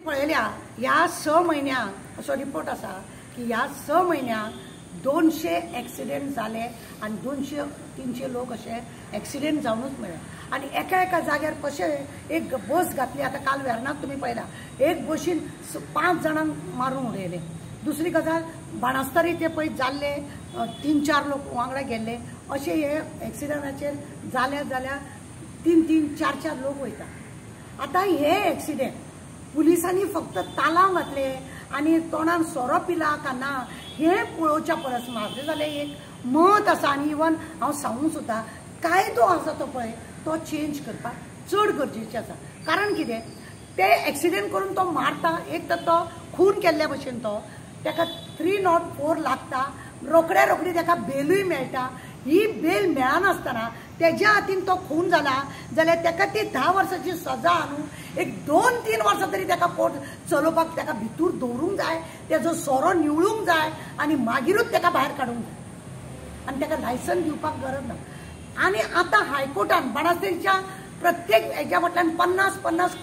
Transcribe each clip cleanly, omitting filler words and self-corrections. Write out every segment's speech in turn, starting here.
पळयल्या ह्या 6 म्हयन्यांक असो रिपोर्ट आसा की ह्या 6 म्हयन्यांक 200 एक्सिडेंट जाले आणि 200-300 लोक असे एक्सिडेंट जावनूच मेळ्ळे आणि एका जाग्यार कशे एक बस घातली. आता काल वेर्णाक तुम्ही पळयला एक बशीन 5 जाणांक मारून उडयले. दुसरी गजाल बाणस्तारी ते पळय जाल्ले 3-4 लोक वांगडा गेल्ले अशे हे एक्सिडंटाचेर जाल्यार 3-4 लोक वयता. आता हे एक्सिडेंट पुलिसांनी फक्त तालाव घातले आणि तोंडान सोरो पिला का ना हे पळोवच्या परस म्हाजे जाल्यार एक मत आसा आणि इवन हांव सांगूंक सुद्दां कायदो आसा तो पळय तो चेंज करपाक चड गरजेचें आसा. कारण कितें ते एक्सिडेंट करून तो मारता एक तर तो खून केल्ल्या भशेन तो ताका 304 लागता रोखडी ताका बेलूय मेळटा. ही बेल मेळनासतना तेज्या हातीन तो खून जाला जाल्यार ताका ती 10 वर्सांची सजा आणून एक 2-3 वर्सां तरी ताका पोट चलोवपाक ताका भितूर दवरूंक जाय. तेजो सोरो निवळूंक जाय आणि मागीरूच ताका भायर काडूंक जाय आणि ताका लायसन दिवपाक गरज ना. आणि आता हायकोर्टान बाणास्तारीच्या प्रत्येक हेच्या फाटल्यान 50-50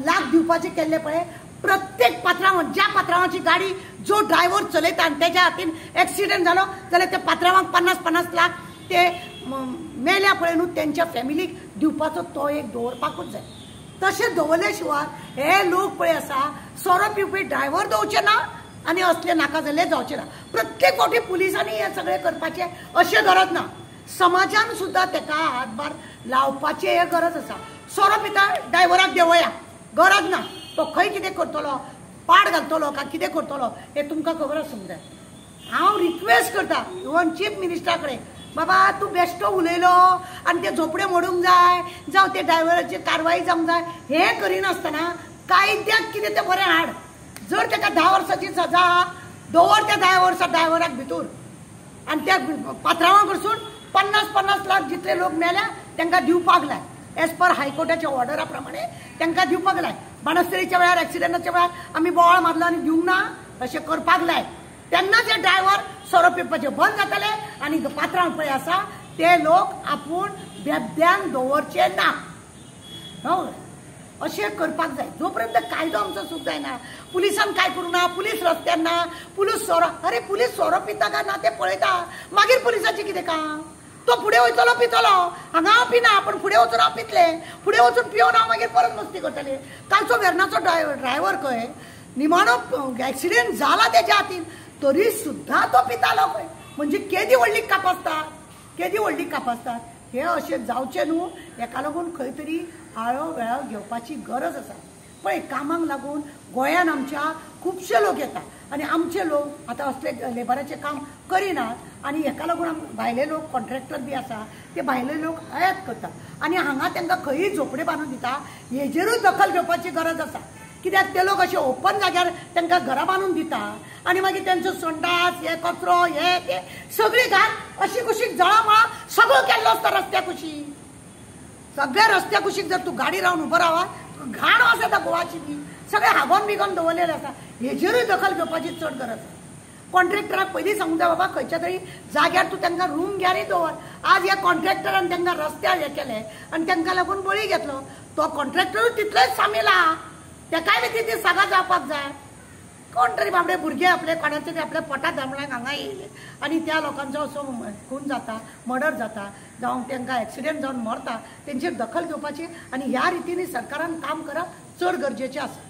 लाख दिवपाचे केल्ले पळय. प्रत्येक पात्रांव ज्या पात्रांवाची गाडी जो ड्रायव्हर चलयता आनी तेज्या हातीन एक्सिडेंट जालो जाल्यार त्या पात्रांवाक 50-50 लाख ते मेल्या पळय न्हू तेंच्या फॅमिलीक दिवपाचो तो एक दवरपाकूच जाय. तशें दवरले शिवाय हे लोक पळय आसा सोरो पिवपी ड्रायव्हर दवरचे ना आनी असले नाका जाल्ले जावचे ना. प्रत्येक फावटी पुलिसांनी हे सगळे करपाचे अशें गरज ना. समाजान सुद्दां ताका हातभार लावपाची हे गरज आसा. सोरो पिता ड्रायव्हराक देवया गरज ना. तो खंय कितें करतलो पाड घालतलो का कितें करतलो हे तुमकां खबर आसूंक जाय. हांव रिक्वेस्ट करता इवन चीफ मिनिस्टरा कडेन बाबा तूं बेश्टो उलयलो आनी ते झोपडे मोडूंक जाय जावं ते ड्रायव्हराची कारवाई जावंक जाय हे करिनासतना कायद्याक कितें तें बरें हाड. जर ताका 10 वर्सांची सजा दवर त्या 10 वर्सां ड्रायव्हराक भितूर आनी त्या पात्रांवा कडसून 50-50 लाख जितले लोक मेल्या तांकां दिवपाक लाय. एज पर हायकोर्टाच्या ऑर्डरा प्रमाणे तांकां दिवपाक लाय. बाणस्तारीच्या वेळार एक्सिडेंटाच्या वेळार आमी बोवाळ मारलो आनी दिवंक ना अशें करपाक लाय. तेन्नाच हे ड्रायव्हर सोरो पिवपाचे बंद जातले आनी पात्रांव पळय आसा ते लोक आपूण बेब्यान दवरचे ना. अशें करपाक जाय. जो पर्यंत कायदो आमचो सूट जायना पुलिसान काय करूं ना पुलीस रस्त्यार ना पुलीस सोरो अरे पुलीस सोरो पिता काय ना ते पळयता मागीर पुलिसाचें कितें काम. तो फुडें वयतलो पितलो हांगा हांव पिना पण फुडें वचून हांव पितले फुडें वचून पिवन हांव मागीर परत मस्ती करतले. कालचो वेर्णाचो ड्रायव्हर खंय निमाणो एक्सिडेंट जाला तेज्या हातीन तरी सुद्दां तो पितालो खंय. म्हणजे केदी व्हडली कापासतात हे अशें जावचें न्हू. हेका लागून खंय तरी आळो वेळो घेवपाची गरज आसा. पळय कामाक लागून गोंयान आमच्या खुबशे लोक येता आनी आमचे लोक आतां असले लेबराचें काम करिनात आनी हेका लागून भायले लोक कॉन्ट्रॅक्टर बी आसा ते भायले लोक आयात करतात आनी हांगा तांकां खंयी झोपडे बांदून दिता. हेजेरूय दखल घेवपाची गरज आसा. कित्याक ते लोक अशे ओपन जाग्यार तांकां घरां बांदून दिता आनी मागीर तेंचो संडास हे कचरो हे ते सगळी घाण अशी कुशीक जळामळा सगळो केल्लो आसता रस्त्या कुशीक. सगळ्या रस्त्या कुशीक जर तूं गाडी रावन उबो रावा घाण वास येता गोवाची बी सगळे हागोन बिगोन दवरलेले आसा. हेजेरूय दखल घेवपाची चड गरज आसा. कॉन्ट्रॅक्टराक पयलीं सांगूंक जाय बाबा खंयच्या तरी जाग्यार तूं तांकां रूम घ्यारी दवर. आज ह्या कॉन्ट्रॅक्टरान तांकां रस्त्यार हे केले आनी तांकां लागून बळी घेतलो. तो कॉन्ट्रॅक्टरूय तितलोच सामील आहा ताकाय बी ती सजा जावपाक जाय. कोण तरी बाबडे भुरगे आपले कोणाचे तरी आपल्या पोटात धामळ्यांक हांगा येयले आनी त्या लोकांचो असो खून जाता मर्डर जाता जावं तांकां एक्सिडेंट जावन मरता तेंचेर दखल घेवपाची आनी ह्या रितीन सरकारान काम करप चड गरजेचें आसा.